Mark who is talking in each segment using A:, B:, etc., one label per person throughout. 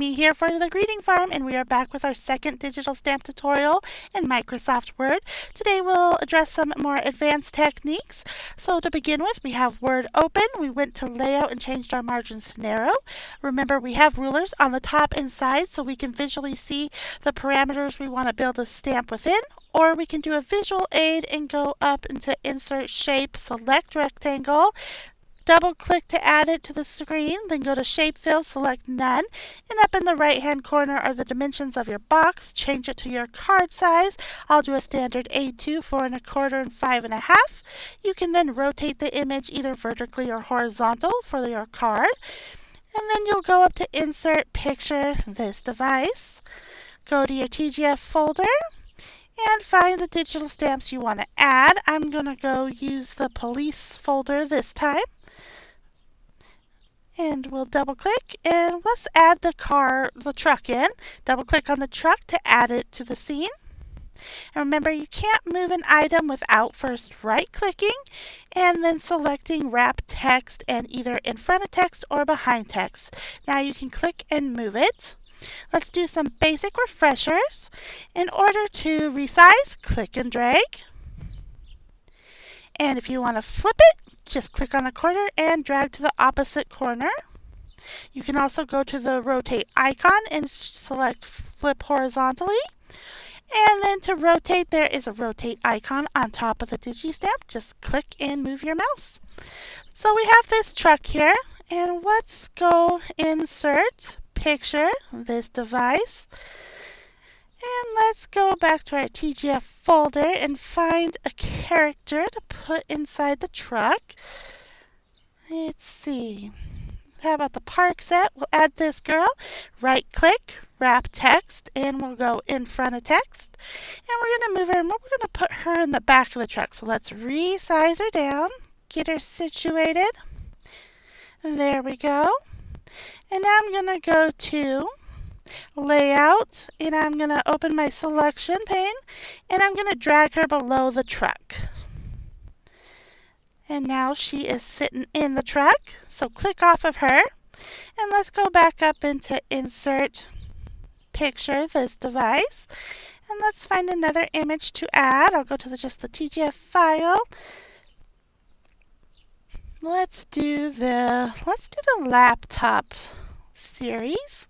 A: Amy here for the Greeting Farm, and we are back with our second digital stamp tutorial in Microsoft Word. Today we'll address some more advanced techniques. So to begin with, we have Word open. We went to Layout and changed our margins to narrow. Remember, we have rulers on the top and side so we can visually see the parameters we want to build a stamp within. Or we can do a visual aid and go up into Insert Shape, select Rectangle, double click to add it to the screen, then go to Shape Fill, select None, and up in the right hand corner are the dimensions of your box. Change it to your card size. I'll do a standard A2, 4 1/4 and 5 1/2. You can then rotate the image either vertically or horizontal for your card. And then you'll go up to Insert, Picture, this device. Go to your TGF folder and find the digital stamps you want to add. I'm going to go use the police folder this time. And we'll double click and let's add the truck in. Double click on the truck to add it to the scene. And remember, you can't move an item without first right clicking and then selecting wrap text and either in front of text or behind text. Now you can click and move it. Let's do some basic refreshers. In order to resize, click and drag. And if you want to flip it, just click on the corner and drag to the opposite corner. You can also go to the rotate icon and select flip horizontally. And then to rotate, there is a rotate icon on top of the Digi Stamp. Just click and move your mouse. So we have this truck here, and let's go Insert, Picture, this device. And let's go back to our TGF folder and find a character to put inside the truck. Let's see. How about the park set? We'll add this girl. Right click, wrap text, and we'll go in front of text. And we're going to move her and we're going to put her in the back of the truck. So let's resize her down, get her situated. There we go. And now I'm going to go to Layout, and I'm going to open my selection pane, and I'm going to drag her below the truck. And now she is sitting in the truck, so click off of her, and let's go back up into Insert, Picture, this device, and let's find another image to add. I'll go to just the TGF file. Let's do the laptop series.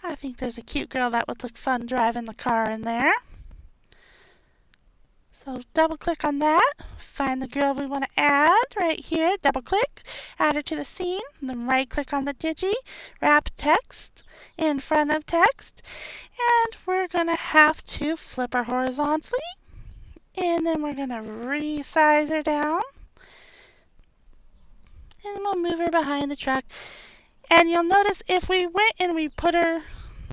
A: I think there's a cute girl that would look fun driving the car in there. So double click on that, find the girl we want to add right here, double click, add her to the scene, then right click on the Digi, wrap text, in front of text, and we're going to have to flip her horizontally, and then we're going to resize her down, and we'll move her behind the truck. And you'll notice if we went and we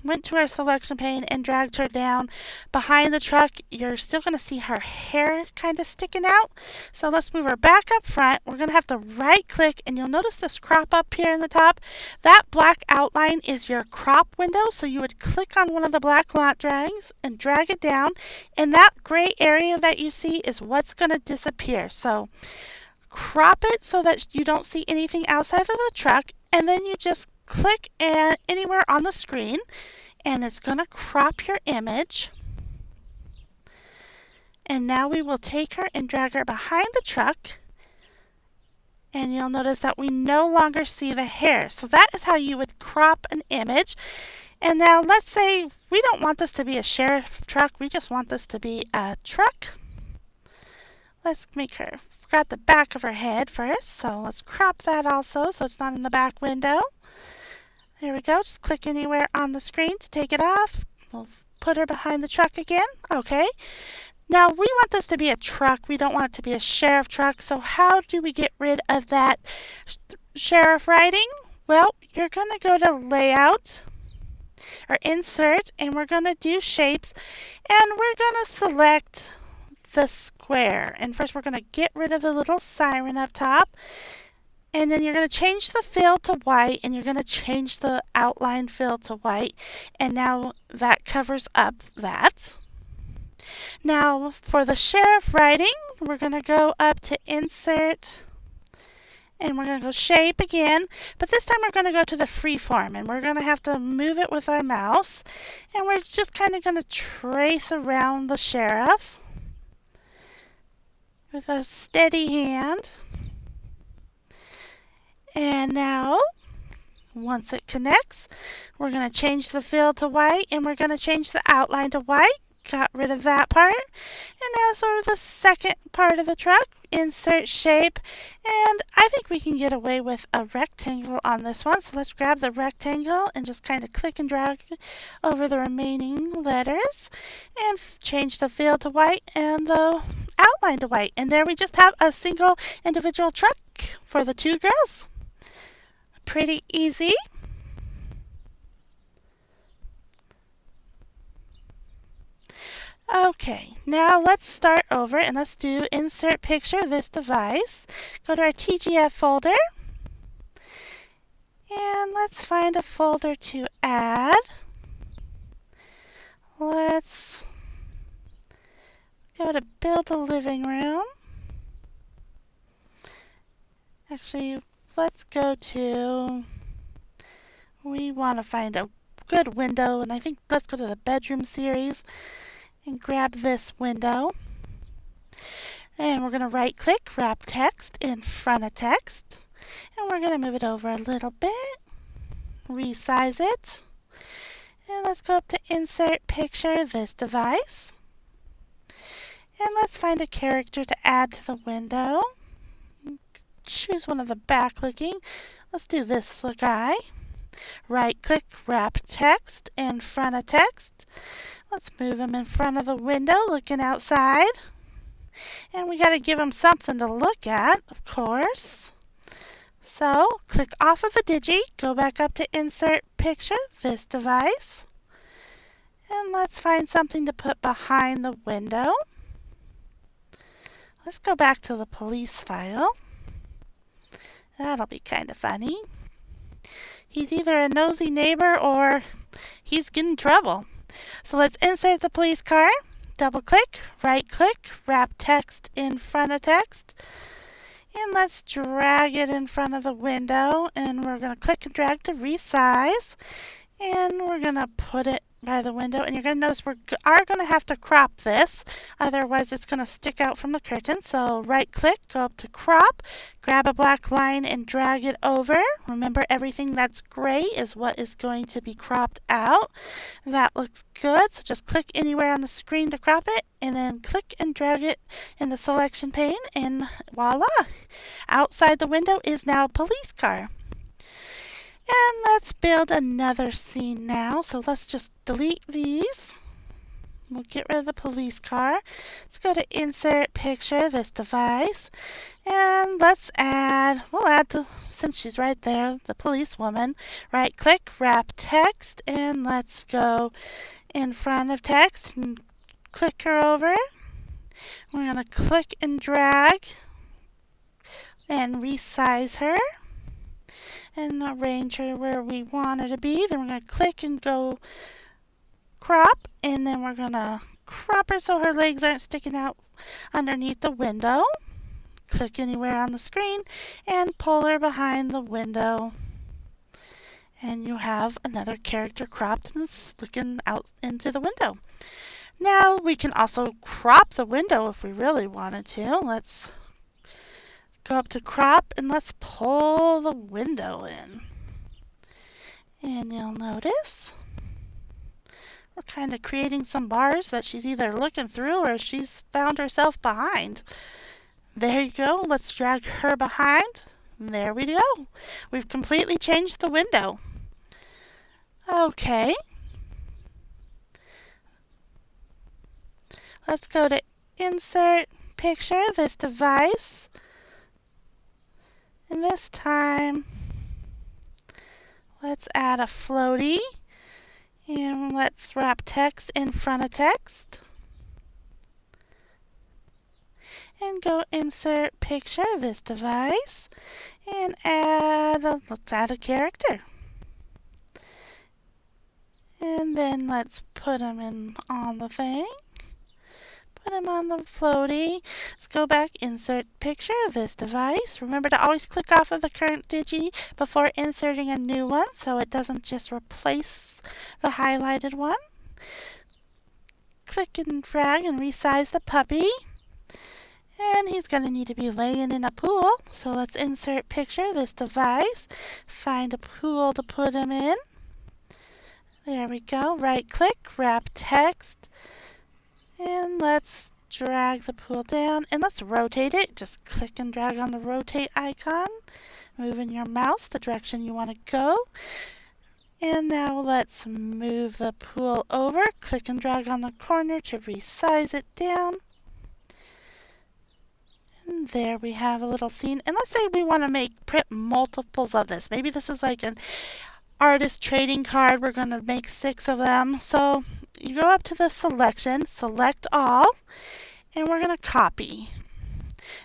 A: went to our selection pane and dragged her down behind the truck, you're still going to see her hair kind of sticking out. So let's move her back up front. We're going to have to right click, and you'll notice this crop up here in the top. That black outline is your crop window. So you would click on one of the black lot drags and drag it down, and that gray area that you see is what's going to disappear. So crop it so that you don't see anything outside of the truck, and then you just click anywhere on the screen, and it's going to crop your image. And now we will take her and drag her behind the truck, and you'll notice that we no longer see the hair. So that is how you would crop an image. And now let's say we don't want this to be a sheriff truck, we just want this to be a truck. Let's make her, forgot the back of her head first, so let's crop that also so it's not in the back window. There we go, just click anywhere on the screen to take it off. We'll put her behind the truck again. Okay, now we want this to be a truck, we don't want it to be a sheriff truck, so how do we get rid of that sheriff writing? Well, you're going to go to Layout or Insert, and we're going to do Shapes, and we're going to select the square. And first we're going to get rid of the little siren up top, and then you're going to change the fill to white, and you're going to change the outline fill to white, and now that covers up that. Now for the sheriff writing, we're going to go up to Insert, And we're going to go shape again, but this time we're going to go to the freeform, and we're going to have to move it with our mouse. And we're just kind of going to trace around the sheriff with a steady hand. And now, once it connects, we're going to change the fill to white, and we're going to change the outline to white. Got rid of that part. And now sort of the second part of the truck. Insert shape. And I think we can get away with a rectangle on this one. So let's grab the rectangle and just kind of click and drag over the remaining letters. And change the fill to white and the outline to white. And there we just have a single individual truck for the two girls. Pretty easy. Okay, now let's start over and let's do insert picture this device. Go to our TGF folder and let's find a folder to add. Let's go to build a living room. Actually, let's go to, we want to find a good window, and I think let's go to the bedroom series and grab this window. And we're going to right click, wrap text in front of text. And we're going to move it over a little bit, resize it. And let's go up to insert picture this device. And let's find a character to add to the window. Choose one of the back looking. Let's do this guy. Right click, wrap text in front of text. Let's move him in front of the window looking outside. And we got to give him something to look at, of course. So click off of the Digi, go back up to insert picture, this device. And let's find something to put behind the window. Let's go back to the police file. That'll be kind of funny. He's either a nosy neighbor or he's getting trouble. So let's insert the police car, double click, right click, wrap text in front of text, and let's drag it in front of the window, and we're going to click and drag to resize, and we're going to put it by the window, and you're going to notice we are going to have to crop this, otherwise it's going to stick out from the curtain. So right click, go up to crop, grab a black line and drag it over. Remember, everything that's gray is what is going to be cropped out. That looks good, so just click anywhere on the screen to crop it, and then click and drag it in the selection pane, and voila! Outside the window is now a police car. And let's build another scene now. So let's just delete these. We'll get rid of the police car. Let's go to insert picture, this device. And let's we'll add since she's right there, the police woman. Right click, wrap text, and let's go in front of text and click her over. We're going to click and drag and resize her and arrange her where we want her to be. Then we're going to click and go crop, and then we're going to crop her so her legs aren't sticking out underneath the window. Click anywhere on the screen and pull her behind the window. And you have another character cropped and is looking out into the window. Now we can also crop the window if we really wanted to. Let's go up to crop and let's pull the window in. And you'll notice we're kind of creating some bars that she's either looking through or she's found herself behind. There you go. Let's drag her behind. There we go. We've completely changed the window. Okay. Let's go to insert picture, this device. And this time, let's add a floaty. And let's wrap text in front of text. And go insert picture, this device. And let's add a character. And then let's put them in on the thing. Put them on the floaty. Let's go back, insert picture of this device. Remember to always click off of the current Digi before inserting a new one so it doesn't just replace the highlighted one. Click and drag and resize the puppy. And he's going to need to be laying in a pool. So let's insert picture of this device. Find a pool to put him in. There we go. Right click, wrap text. And let's drag the pool down and let's rotate it. Just click and drag on the rotate icon. Moving your mouse the direction you want to go. And now let's move the pool over. Click and drag on the corner to resize it down. And there we have a little scene. And let's say we want to print multiples of this. Maybe this is like an artist trading card. We're going to make 6 of them. So you go up to the selection, select all, and we're going to copy.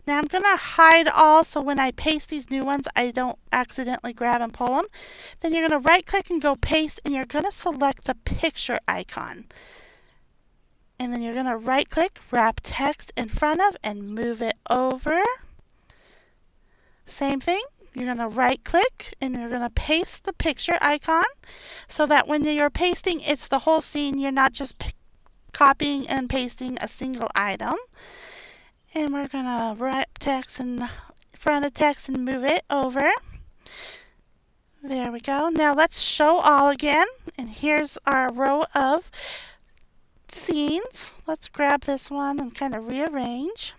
A: Now I'm going to hide all so when I paste these new ones I don't accidentally grab and pull them. Then you're going to right click and go paste, and you're going to select the picture icon. And then you're going to right click, wrap text in front of, and move it over. Same thing. You're going to right click and you're going to paste the picture icon so that when you're pasting, it's the whole scene. You're not just copying and pasting a single item. And we're going to wrap text in front of text and move it over. There we go. Now let's show all again. And here's our row of scenes. Let's grab this one and kind of rearrange.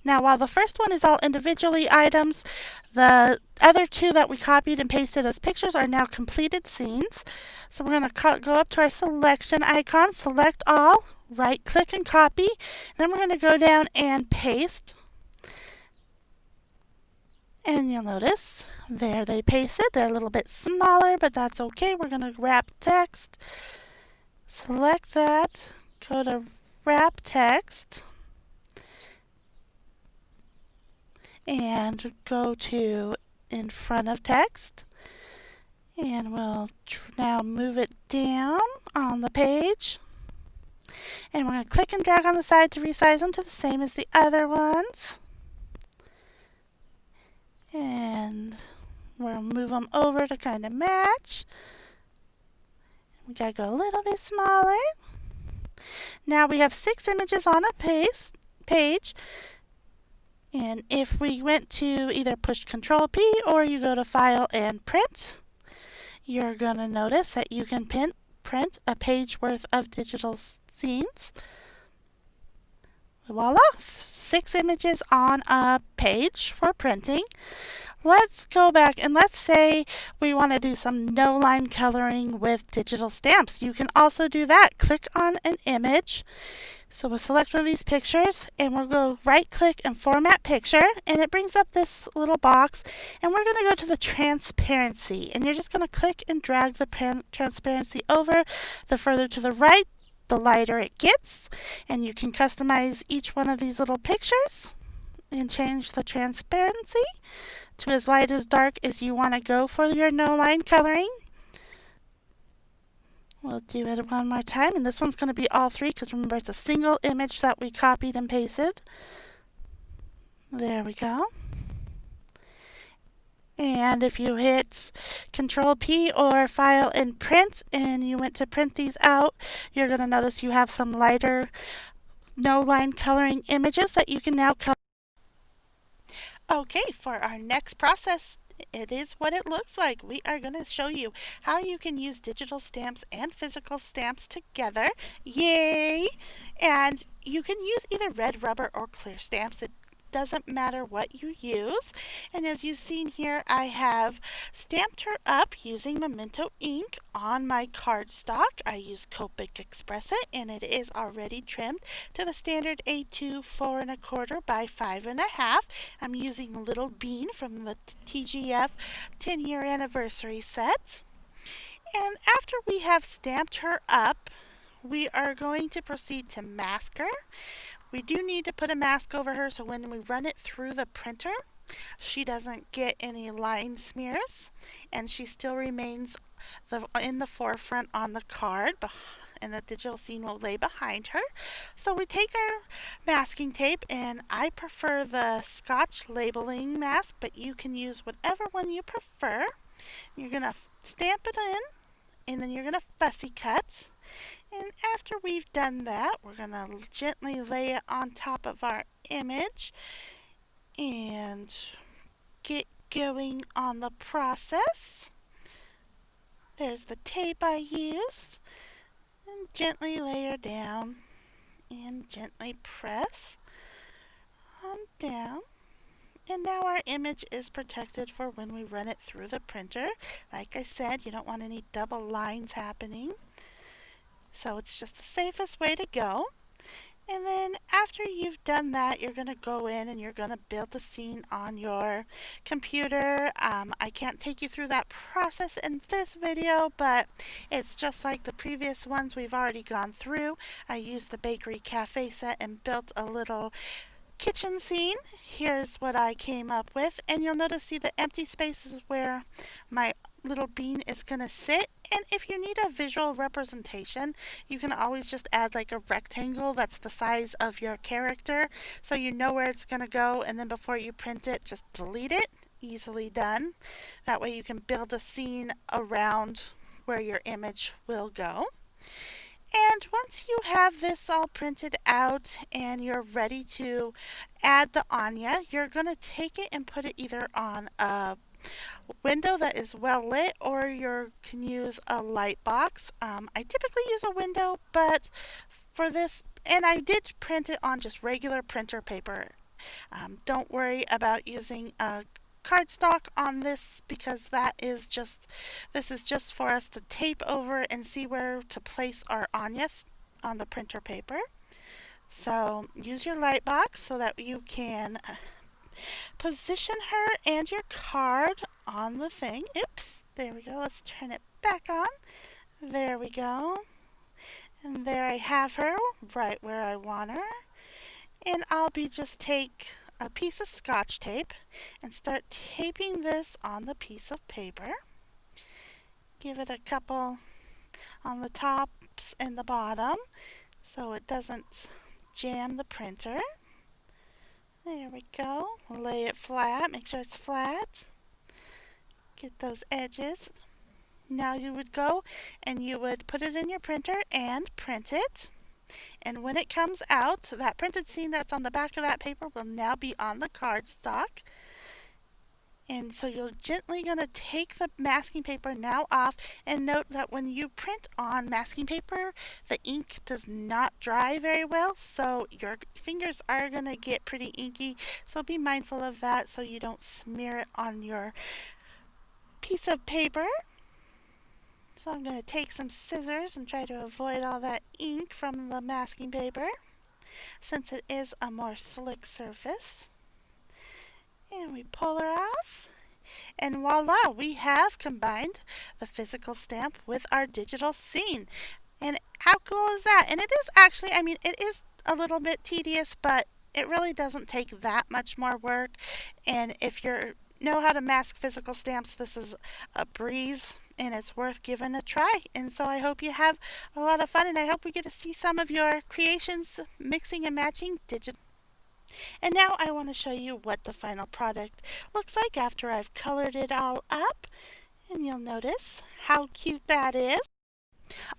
A: Now while the first one is all individually items, the other 2 that we copied and pasted as pictures are now completed scenes. So we're going to go up to our selection icon, select all, right click and copy. Then we're going to go down and paste. And you'll notice there they pasted. They're a little bit smaller, but that's okay. We're going to wrap text. Select that, go to wrap text. And go to in front of text, and we'll now move it down on the page, and we're going to click and drag on the side to resize them to the same as the other ones, and we'll move them over to kind of match. We got to go a little bit smaller. Now we have 6 images on a page. And if we went to either push Control P or you go to File and Print, you're going to notice that you can print a page worth of digital scenes. Voila! 6 images on a page for printing. Let's go back and let's say we want to do some no-line coloring with digital stamps. You can also do that. Click on an image. So we'll select one of these pictures and we'll go right click and format picture, and it brings up this little box, and we're going to go to the transparency, and you're just going to click and drag the transparency over. The further to the right, the lighter it gets, and you can customize each one of these little pictures and change the transparency to as light as dark as you want to go for your no line coloring. We'll do it one more time, and this one's going to be all 3 because remember it's a single image that we copied and pasted. There we go. And if you hit Control P or File and Print and you went to print these out, you're going to notice you have some lighter no line coloring images that you can now color. Okay, for our next process, it is what it looks like. We are going to show you how you can use digital stamps and physical stamps together. Yay! And you can use either red rubber or clear stamps. It doesn't matter what you use. And as you've seen here, I have stamped her up using Memento ink on my cardstock. I use Copic Express it, and it is already trimmed to the standard A2 4 1/4 by 5 1/2. I'm using Little Bean from the TGF 10-year anniversary set. And after we have stamped her up, we are going to proceed to mask her. We do need to put a mask over her so when we run it through the printer, she doesn't get any line smears, and she still remains in the forefront on the card. and the digital scene will lay behind her. So we take our masking tape, and I prefer the Scotch labeling mask, but you can use whatever one you prefer. You're going to stamp it in, and then you're going to fussy cut. And after we've done that, we're going to gently lay it on top of our image and get going on the process. There's the tape I used. And gently layer down and gently press on down. And now our image is protected for when we run it through the printer. Like I said, you don't want any double lines happening. So it's just the safest way to go. And then after you've done that, you're going to go in and you're going to build the scene on your computer. I can't take you through that process in this video, but it's just like the previous ones we've already gone through. I used the bakery cafe set and built a little kitchen scene. Here's what I came up with, and you'll notice the empty spaces where my little bean is going to sit. And if you need a visual representation, you can always just add like a rectangle that's the size of your character, so you know where it's going to go, and then before you print it, just delete it. Easily done. That way you can build a scene around where your image will go. And once you have this all printed out and you're ready to add the Anya, you're going to take it and put it either on a window that is well lit, or you can use a light box. I typically use a window, but for this, and I did print it on just regular printer paper. Don't worry about using a cardstock on this, because this is just for us to tape over and see where to place our Anya on the printer paper. So use your light box so that you can position her and your card on the thing. Oops, there we go. Let's turn it back on. There we go. And there I have her right where I want her. And I'll just take a piece of Scotch tape and start taping this on the piece of paper. Give it a couple on the tops and the bottom so it doesn't jam the printer. There we go. Lay it flat. Make sure it's flat. Get those edges. Now you would go and you would put it in your printer and print it. And when it comes out, that printed scene that's on the back of that paper will now be on the cardstock. And so you're gently going to take the masking paper now off, and note that when you print on masking paper, the ink does not dry very well, so your fingers are going to get pretty inky. So be mindful of that so you don't smear it on your piece of paper. So I'm going to take some scissors and try to avoid all that ink from the masking paper, since it is a more slick surface. And we pull her off. And voila, we have combined the physical stamp with our digital scene. And how cool is that? And it is actually, it is a little bit tedious, but it really doesn't take that much more work. And if you know how to mask physical stamps, this is a breeze, and it's worth giving a try. And so I hope you have a lot of fun, and I hope we get to see some of your creations mixing and matching digital. And now I want to show you what the final product looks like after I've colored it all up. And you'll notice how cute that is.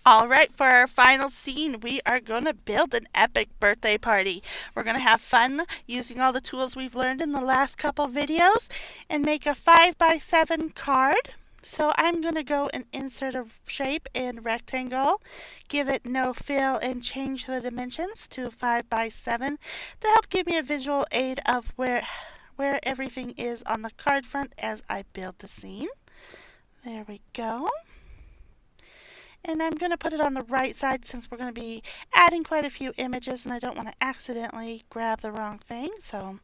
A: Alright, for our final scene, we are going to build an epic birthday party. We're going to have fun using all the tools we've learned in the last couple videos and make a 5x7 card. So I'm going to go and insert a shape in rectangle, give it no fill, and change the dimensions to 5x7 to help give me a visual aid of where everything is on the card front as I build the scene. There we go. And I'm going to put it on the right side since we're going to be adding quite a few images and I don't want to accidentally grab the wrong thing. So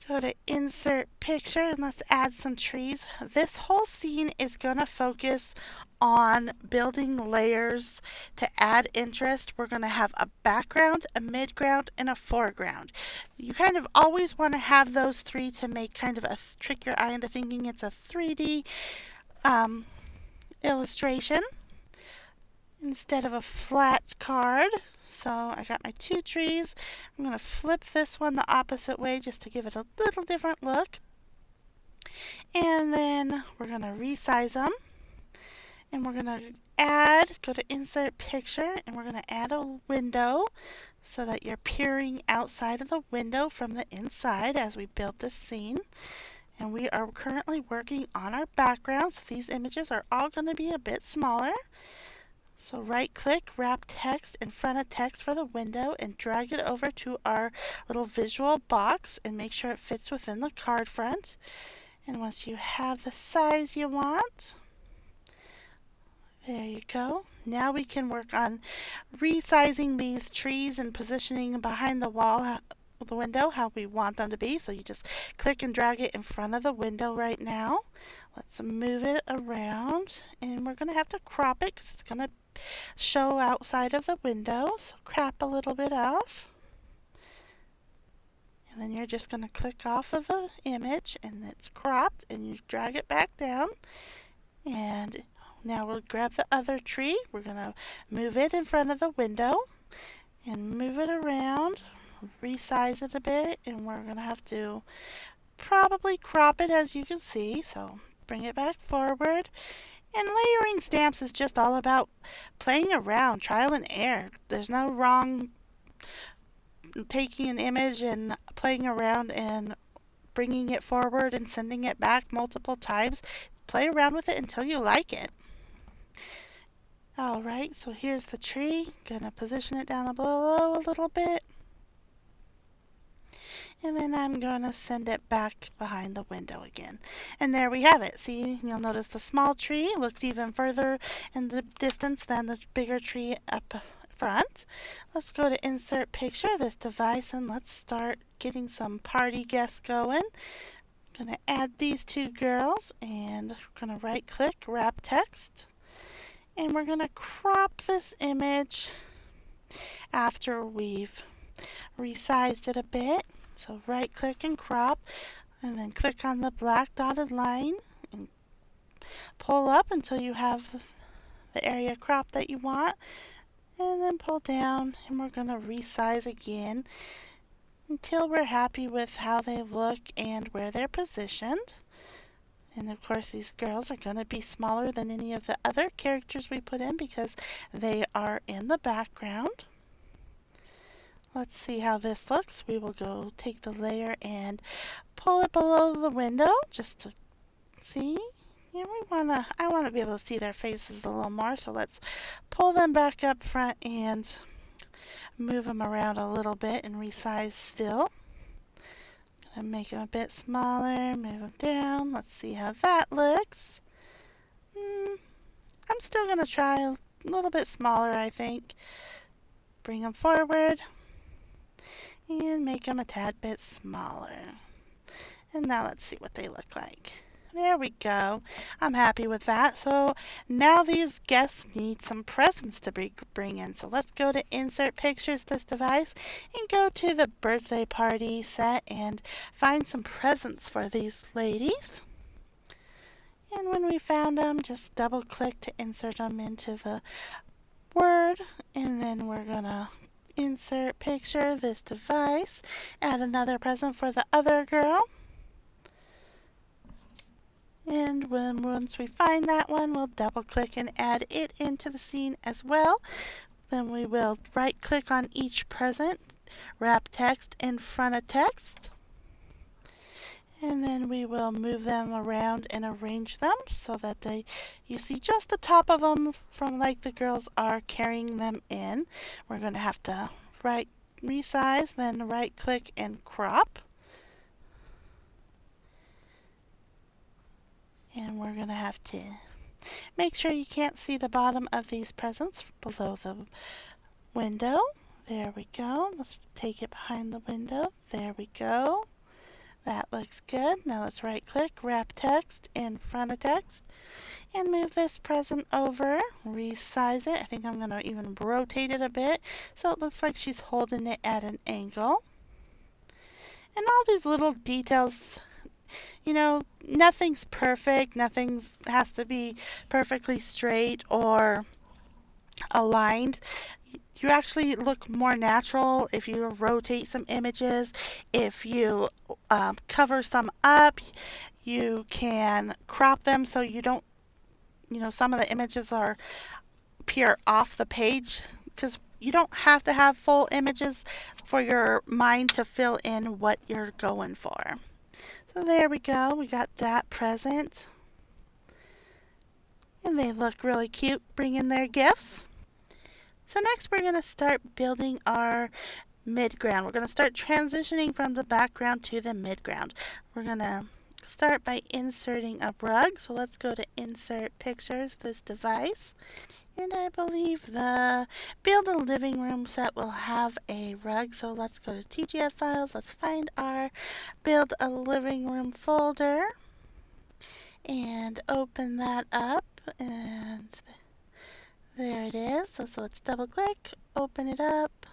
A: go to insert picture and let's add some trees. This whole scene is going to focus on building layers to add interest. We're going to have a background, a midground, and a foreground. You kind of always want to have those three to make kind of trick your eye into thinking it's a 3D illustration. instead of a flat card. So I got my two trees. I'm going to flip this one the opposite way just to give it a little different look. And then we're going to resize them. And we're going to go to Insert Picture, and we're going to add a window so that you're peering outside of the window from the inside as we build this scene. And we are currently working on our background, so these images are all going to be a bit smaller. So right click, wrap text in front of text for the window, and drag it over to our little visual box and make sure it fits within the card front. And once you have the size you want, there you go. Now we can work on resizing these trees and positioning behind the wall, the window, how we want them to be. So you just click and drag it in front of the window right now. Let's move it around, and we're going to have to crop it because it's going to show outside of the window. So crop a little bit off. And then you're just going to click off of the image, and it's cropped, and you drag it back down. And now we'll grab the other tree. We're going to move it in front of the window and move it around, resize it a bit, and we're going to have to probably crop it, as you can see. So bring it back forward. And layering stamps is just all about playing around, trial and error. There's no wrong taking an image and playing around and bringing it forward and sending it back multiple times. Play around with it until you like it. Alright, so here's the tree. Gonna position it down below a little bit. And then I'm gonna send it back behind the window again. And there we have it. See, you'll notice the small tree looks even further in the distance than the bigger tree up front. Let's go to Insert Picture, this device, and let's start getting some party guests going. I'm gonna add these two girls, and we're gonna right click, wrap text. And we're going to crop this image after we've resized it a bit. So right click and crop, and then click on the black dotted line and pull up until you have the area cropped that you want, and then pull down, and we're going to resize again until we're happy with how they look and where they're positioned. And of course these girls are going to be smaller than any of the other characters we put in because they are in the background. Let's see how this looks. We will go take the layer and pull it below the window just to see. And I want to be able to see their faces a little more, so let's pull them back up front and move them around a little bit and resize still. And make them a bit smaller, move them down. Let's see how that looks. I'm still going to try a little bit smaller, I think. Bring them forward and make them a tad bit smaller. And now let's see what they look like. There we go. I'm happy with that. So now these guests need some presents to bring in. So let's go to Insert Pictures, this device, and go to the birthday party set and find some presents for these ladies. And when we found them, just double click to insert them into the Word. And then we're going to Insert Picture, this device, add another present for the other girl. And once we find that one, we'll double click and add it into the scene as well. Then we will right click on each present, wrap text in front of text. And then we will move them around and arrange them so that you see just the top of them from like the girls are carrying them in. We're going to have to resize, then right click and crop. And we're going to have to make sure you can't see the bottom of these presents below the window. There we go. Let's take it behind the window. There we go. That looks good. Now let's right click, wrap text in front of text, and move this present over, resize it. I think I'm going to even rotate it a bit so it looks like she's holding it at an angle. And all these little details, you know, nothing's perfect. Nothing has to be perfectly straight or aligned. You actually look more natural if you rotate some images. If you cover some up, you can crop them so you don't, some of the images are appear off the page because you don't have to have full images for your mind to fill in what you're going for. So there we go. We got that present. And they look really cute bringing their gifts. So next we're going to start building our midground. We're going to start transitioning from the background to the midground. We're going to start by inserting a rug. So let's go to Insert Pictures, this device. And I believe the Build a Living Room set will have a rug. So let's go to TGF Files. Let's find our Build a Living Room folder and open that up. And there it is. So let's double click, open it up,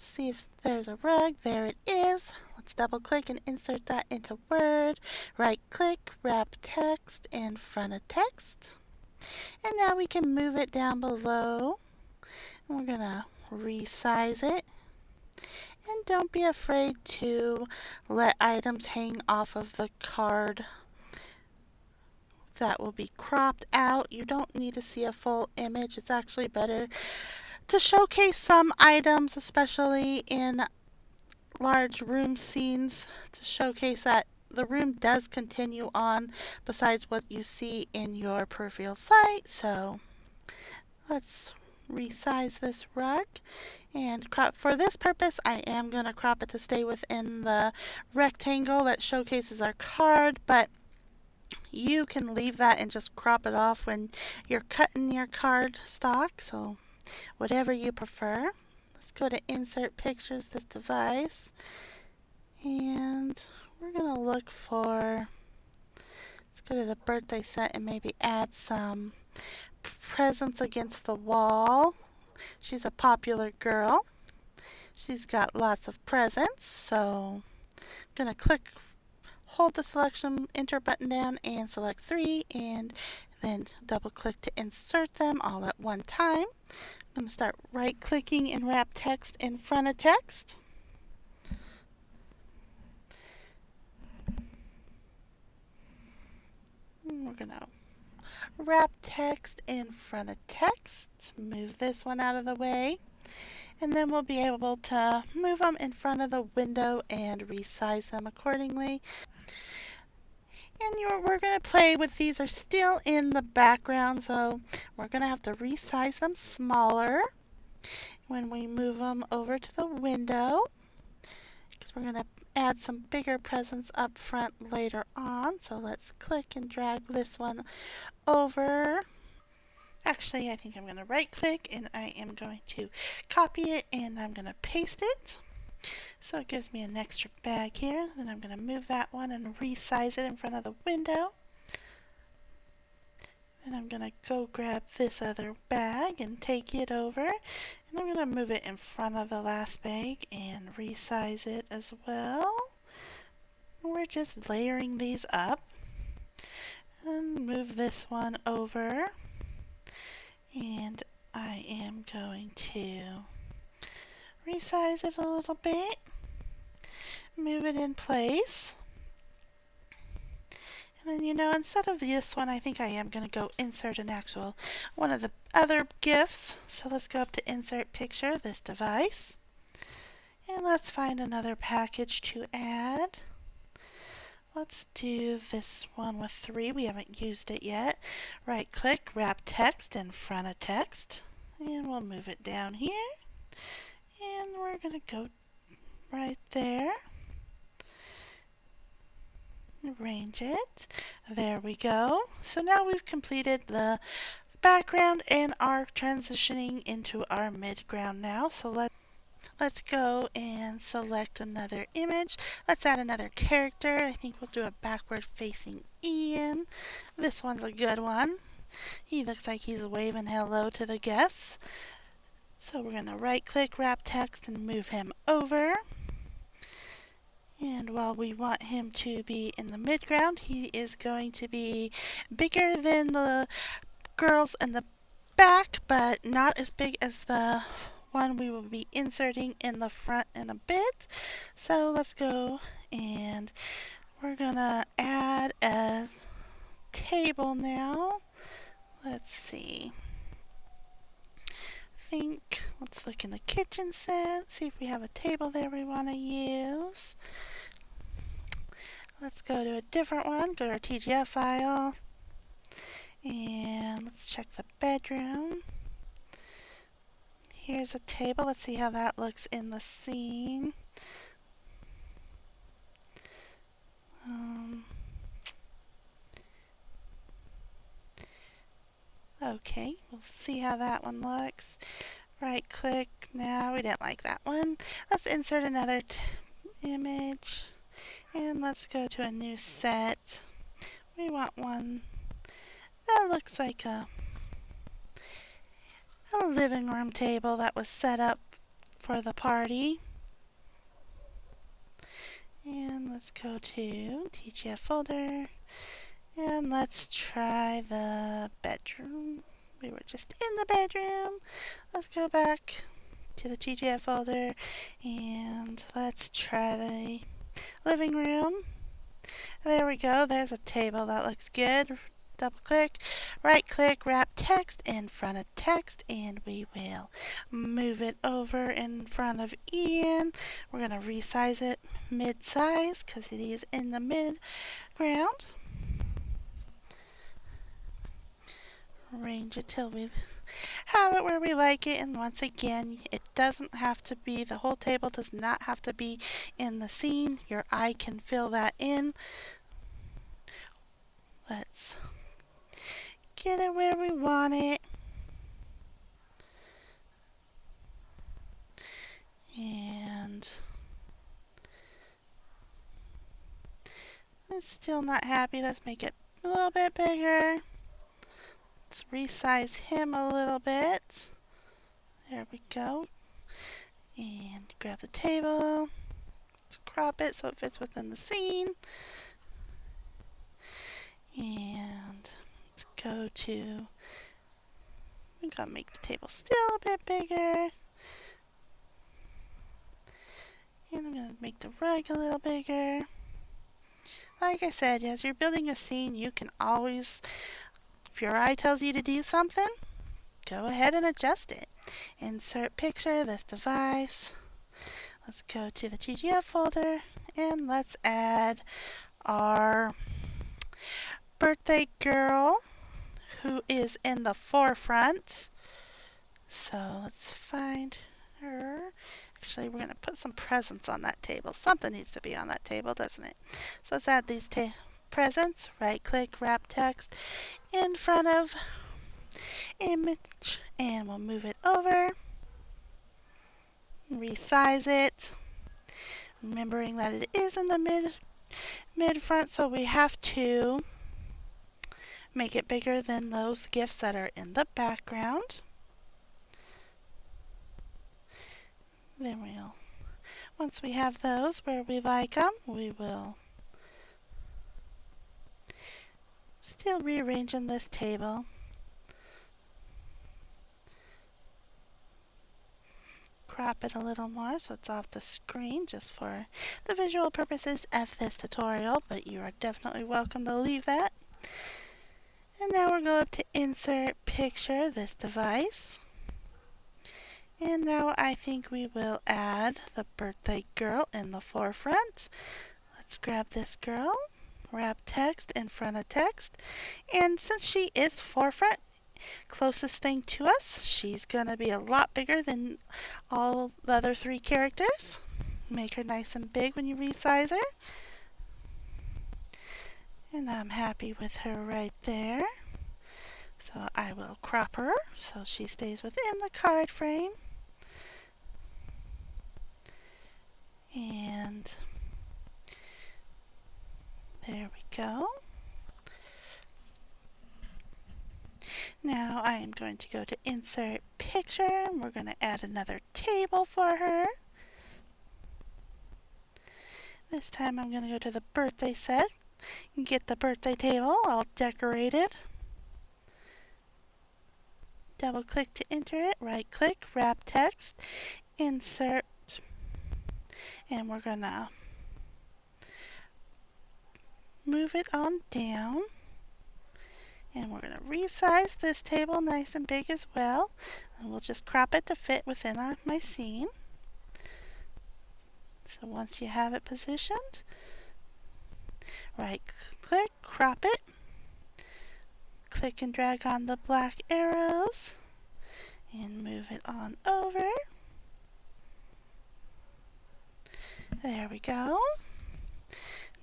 A: see if there's a rug. There it is. Let's double click and insert that into Word. Right click, wrap text in front of text. And now we can move it down below. And we're going to resize it. And don't be afraid to let items hang off of the card. That will be cropped out. You don't need to see a full image. It's actually better to showcase some items, especially in large room scenes, to showcase that the room does continue on besides what you see in your peripheral sight. So let's resize this rug and crop. For this purpose, I am going to crop it to stay within the rectangle that showcases our card, but you can leave that and just crop it off when you're cutting your card stock. So whatever you prefer. Let's go to Insert Pictures, this device, and we're going to look for, let's go to the birthday set and maybe add some presents against the wall. She's a popular girl. She's got lots of presents, so I'm going to hold the selection enter button down and select 3 and then double click to insert them all at one time. I'm going to start right clicking and wrap text in front of text. And we're going to wrap text in front of text. Move this one out of the way. And then we'll be able to move them in front of the window and resize them accordingly. And we're going to play with these are still in the background, so we're going to have to resize them smaller when we move them over to the window, because we're going to add some bigger presents up front later on. So let's click and drag this one over. Actually, I think I'm going to right click and I am going to copy it and I'm going to paste it. So it gives me an extra bag here. Then I'm going to move that one and resize it in front of the window. And I'm going to go grab this other bag and take it over. And I'm going to move it in front of the last bag and resize it as well. We're just layering these up. And move this one over. And I am going to resize it a little bit. Move it in place. And then, instead of this one, I think I am going to go insert an actual one of the other gifts. So let's go up to Insert Picture, this device. And let's find another package to add. Let's do this one with 3. We haven't used it yet. Right click, wrap text in front of text. And we'll move it down here. And we're going to go right there. Arrange it. There we go. So now we've completed the background and are transitioning into our midground now. So let's go and select another image. Let's add another character. I think we'll do a backward facing Ian. This one's a good one. He looks like he's waving hello to the guests. So we're going to right click, wrap text, and move him over. And while we want him to be in the midground, he is going to be bigger than the girls in the back, but not as big as the one we will be inserting in the front in a bit. So let's go, and we're gonna add a table now. Let's see. Let's look in the kitchen set, see if we have a table there we want to use. Let's go to a different one, go to our TGF file, and let's check the bedroom. Here's a table. Let's see how that looks in the scene. Okay, we'll see how that one looks. Right click. Now we didn't like that one. Let's insert another image, and let's go to a new set. We want one that looks like a living room table that was set up for the party. And let's go to TGF folder, and let's try the bedroom. We were just in the bedroom. Let's go back to the TGF folder, and let's try the living room. There we go. There's a table that looks good. Double click, right click, wrap text in front of text, and we will move it over in front of Ian. We're going to resize it mid-size because it is in the mid-ground. Arrange it till we have it where we like it, and once again, it doesn't have to be, the whole table does not have to be in the scene. Your eye can fill that in. Let's get it where we want it. And I'm still not happy. Let's make it a little bit bigger. Let's resize him a little bit. There we go. And grab the table. Let's crop it so it fits within the scene. And let's go to, we're going to make the table still a bit bigger. And I'm going to make the rug a little bigger. Like I said, as you're building a scene, you can always, if your eye tells you to do something, go ahead and adjust it. Insert picture, this device. Let's go to the TGF folder, and let's add our birthday girl who is in the forefront. So let's find her. Actually, we're going to put some presents on that table. Something needs to be on that table, doesn't it? So let's add these presents. Right click, wrap text in front of image, and we'll move it over. Resize it. Remembering that it is in the mid front, so we have to make it bigger than those gifts that are in the background. Then once we have those where we like them, we will still rearranging this table. Crop it a little more so it's off the screen just for the visual purposes of this tutorial, but you are definitely welcome to leave that. And now we're going to insert picture, this device. And now I think we will add the birthday girl in the forefront. Let's grab this girl, wrap text in front of text, and since she is forefront, closest thing to us, she's going to be a lot bigger than all the other three characters. Make her nice and big when you resize her. And I'm happy with her right there. So I will crop her so she stays within the card frame. And there we go. Now I am going to go to insert picture, and we're going to add another table for her. This time I'm going to go to the birthday set and get the birthday table all decorated. Double click to enter it, right click, wrap text, insert, and we're gonna move it on down. And we're going to resize this table nice and big as well. And we'll just crop it to fit within my scene. So once you have it positioned, right click, crop it. Click and drag on the black arrows and move it on over. There we go.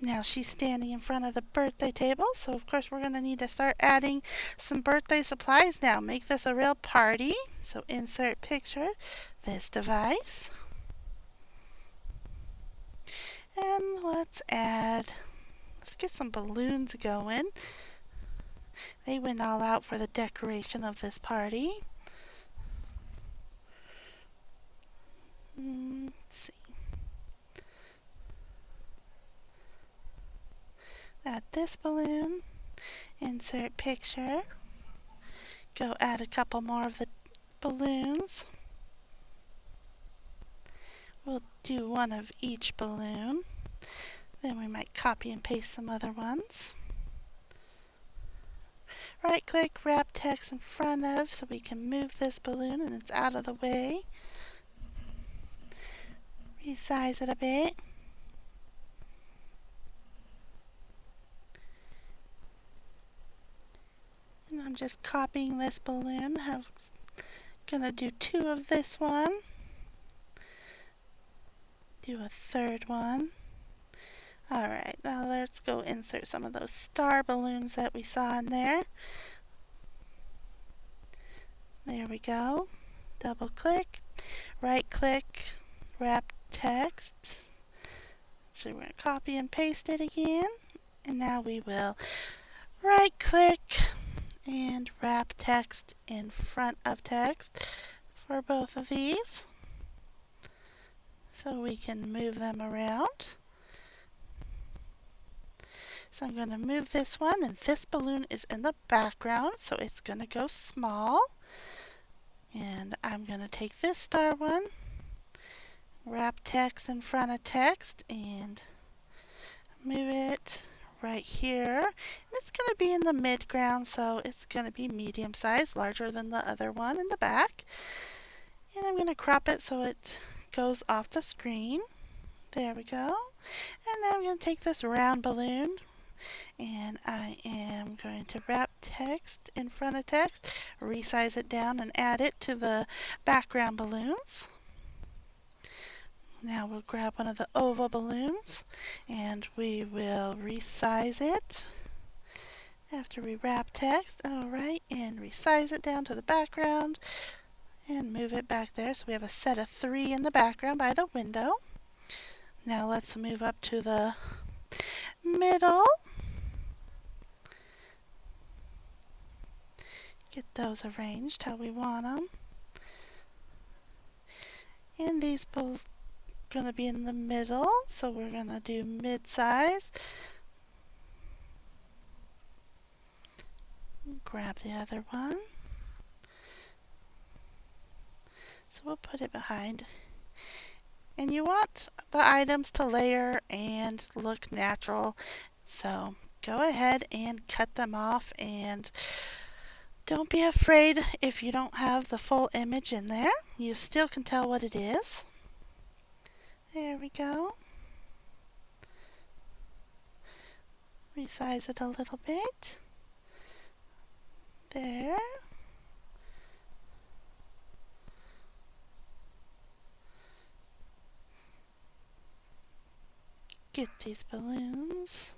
A: Now she's standing in front of the birthday table, so of course we're going to need to start adding some birthday supplies now. Make this a real party. So insert picture, this device. And let's get some balloons going. They went all out for the decoration of this party. Let's see. Add this balloon, insert picture, go add a couple more of the balloons. We'll do one of each balloon, then we might copy and paste some other ones. Right click, wrap text in front of so we can move this balloon and it's out of the way. Resize it a bit. And I'm just copying this balloon. I'm gonna do two of this one. Do a third one. Alright, now let's go insert some of those star balloons that we saw in there. There we go. Double click, right click, wrap text. So we're going to copy and paste it again. And now we will right click and wrap text in front of text for both of these. So we can move them around. So I'm going to move this one, and this balloon is in the background, so it's going to go small. And I'm going to take this star one, wrap text in front of text, and move it right here. And it's going to be in the midground, so it's going to be medium size, larger than the other one in the back. And I'm going to crop it so it goes off the screen. There we go. And now I'm going to take this round balloon, and I am going to wrap text in front of text, resize it down, and add it to the background balloons. Now we'll grab one of the oval balloons, and we will resize it after we wrap text. Alright, and resize it down to the background, and move it back there. So we have a set of 3 in the background by the window. Now let's move up to the middle. Get those arranged how we want them. And these both going to be in the middle, so we're going to do mid-size. Grab the other one. So we'll put it behind. And you want the items to layer and look natural, so go ahead and cut them off, and don't be afraid if you don't have the full image in there. You still can tell what it is. There we go. Resize it a little bit. There. Get these balloons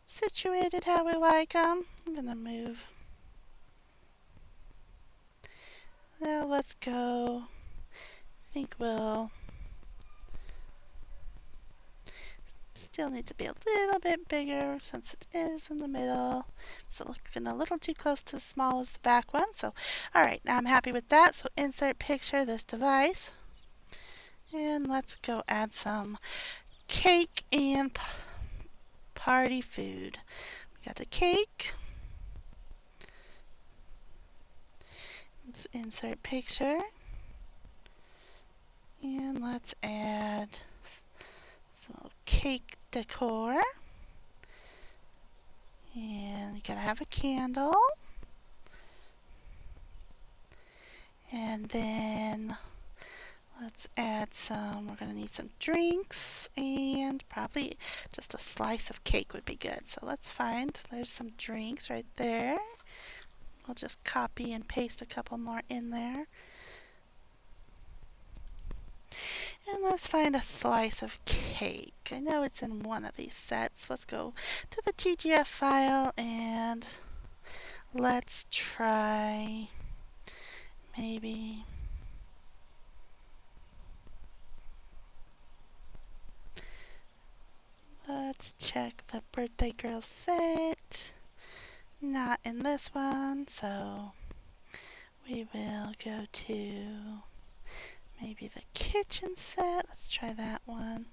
A: situated how we like them. I'm going to move. Now let's go. I think we'll still need to be a little bit bigger since it is in the middle. So looking a little too close to as small as the back one. So, alright, now I'm happy with that. So insert picture, this device. And let's go add some cake and party food. We got the cake. Let's insert picture. And let's add some cake decor. And you gotta have a candle. And then let's add we're gonna need some drinks and probably just a slice of cake would be good. So there's some drinks right there. We'll just copy and paste a couple more in there. And let's find a slice of cake. I know it's in one of these sets. Let's go to the TGF file and let's try maybe let's check the birthday girl set. Not in this one, so we will go to maybe the kitchen set. Let's try that one.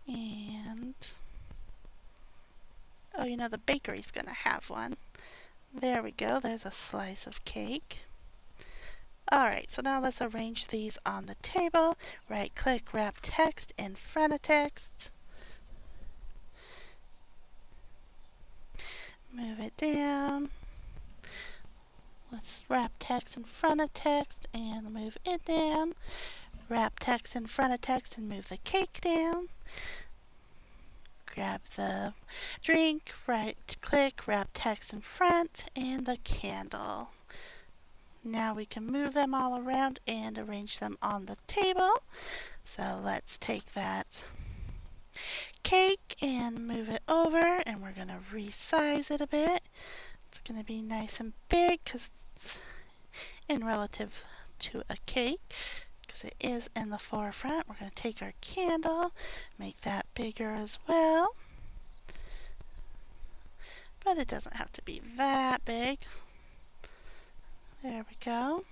A: And oh, you know, the bakery's gonna have one. There we go. There's a slice of cake. Alright, so now let's arrange these on the table. Right click, wrap text in front of text. Move it down. Let's wrap text in front of text and move it down. Wrap text in front of text and move the cake down. Grab the drink, right click, wrap text in front, and the candle. Now we can move them all around and arrange them on the table. So let's take that cake and move it over, and we're going to resize it a bit. It's going to be nice and big because it's in relative to a cake, because it is in the forefront. We're going to take our candle, make that bigger as well. But it doesn't have to be that big. There we go.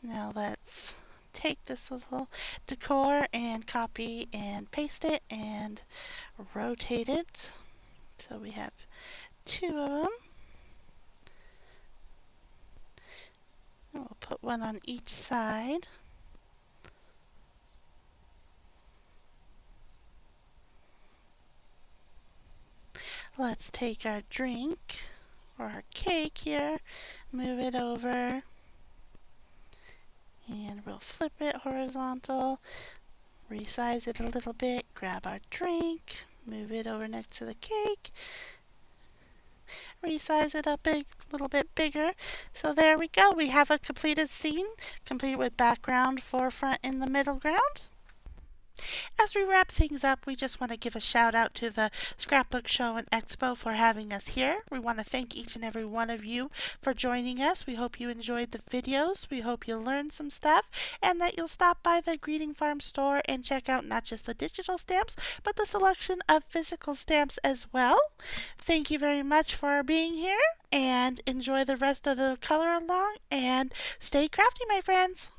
A: Now let's take this little decor and copy and paste it and rotate it. So we have two of them. And we'll put one on each side. Let's take our drink or our cake here, move it over, and we'll flip it horizontal, resize it a little bit, grab our drink, move it over next to the cake, resize it up a little bit bigger. So there we go. We have a completed scene, complete with background, forefront, in the middle ground. As we wrap things up, we just want to give a shout out to the Scrapbook Show and Expo for having us here. We want to thank each and every one of you for joining us. We hope you enjoyed the videos. We hope you learned some stuff and that you'll stop by the Greeting Farm store and check out not just the digital stamps, but the selection of physical stamps as well. Thank you very much for being here and enjoy the rest of the color along and stay crafty, my friends.